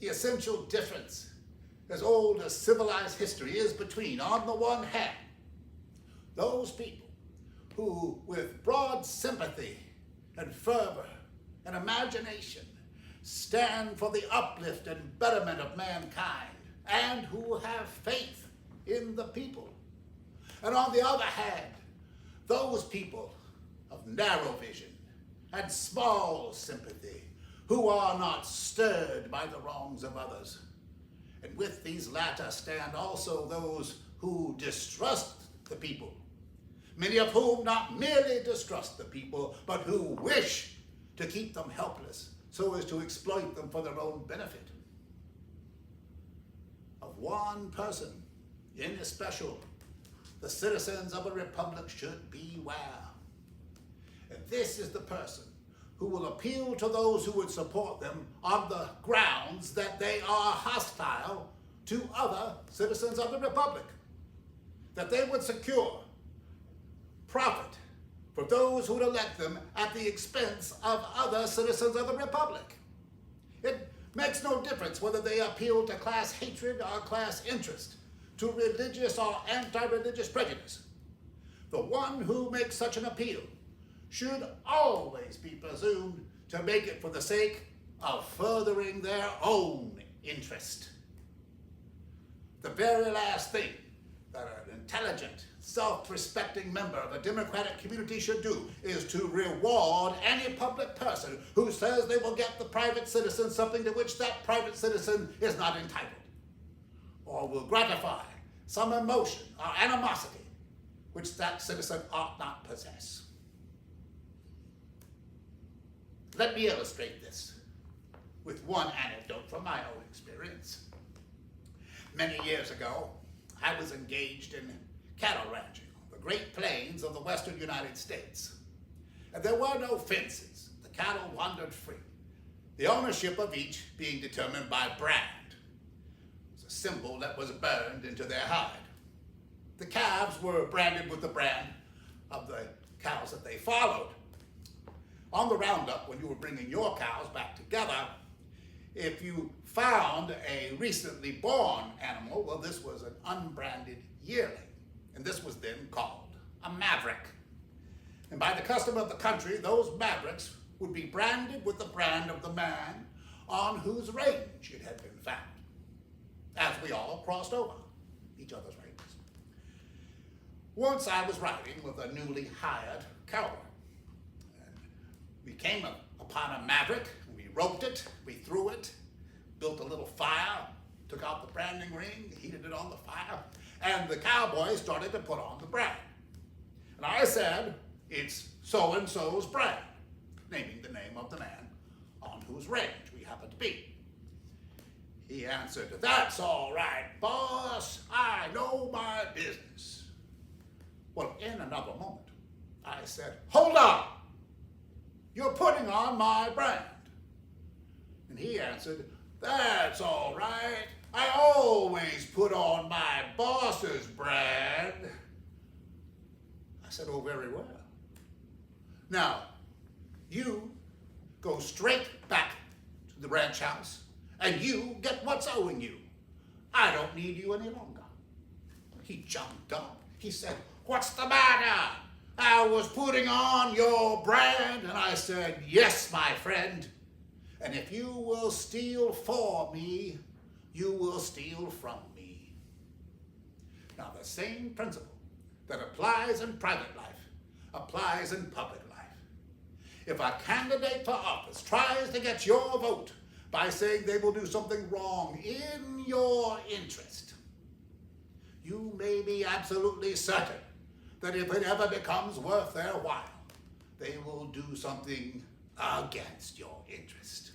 The essential difference, as old as civilized history, is between, on the one hand, those people who, with broad sympathy and fervor and imagination, stand for the uplift and betterment of mankind, and who have faith in the people. And on the other hand, those people of narrow vision and small sympathy, who are not stirred by the wrongs of others. And with these latter stand also those who distrust the people, many of whom not merely distrust the people, but who wish to keep them helpless so as to exploit them for their own benefit. Of one person in especial, the citizens of a republic should beware. And this is the person who will appeal to those who would support them on the grounds that they are hostile to other citizens of the republic, that they would secure profit for those who would elect them at the expense of other citizens of the republic. It makes no difference whether they appeal to class hatred or class interest, to religious or anti-religious prejudice. The one who makes such an appeal should always be presumed to make it for the sake of furthering their own interest. The very last thing that an intelligent, self-respecting member of a democratic community should do is to reward any public person who says they will get the private citizen something to which that private citizen is not entitled, or will gratify some emotion or animosity which that citizen ought not possess. Let me illustrate this with one anecdote from my own experience. Many years ago, I was engaged in cattle ranching on the Great Plains of the western United States. And there were no fences. The cattle wandered free, the ownership of each being determined by brand. It was a symbol that was burned into their hide. The calves were branded with the brand of the cows that they followed. On the roundup, when you were bringing your cows back together, if you found a recently born animal, well, this was an unbranded yearling, and this was then called a maverick. And by the custom of the country, those mavericks would be branded with the brand of the man on whose range it had been found, as we all crossed over each other's ranges. Once I was riding with a newly hired cowboy. We came upon a maverick, we roped it, we threw it, built a little fire, took out the branding ring, heated it on the fire, and the cowboy started to put on the brand. And I said, "It's so-and-so's brand," naming the name of the man on whose range we happened to be. He answered, "That's all right, boss. I know my business." Well, in another moment, I said, "Hold on. You're putting on my brand." And he answered, "That's all right. I always put on my boss's brand." I said, "Oh, very well. Now, you go straight back to the ranch house and you get what's owing you. I don't need you any longer." He jumped up. He said, "What's the matter? I was putting on your brand." And I said, "Yes, my friend. And if you will steal for me, you will steal from me." Now, the same principle that applies in private life applies in public life. If a candidate for office tries to get your vote by saying they will do something wrong in your interest, you may be absolutely certain that if it ever becomes worth their while, they will do something against your interest.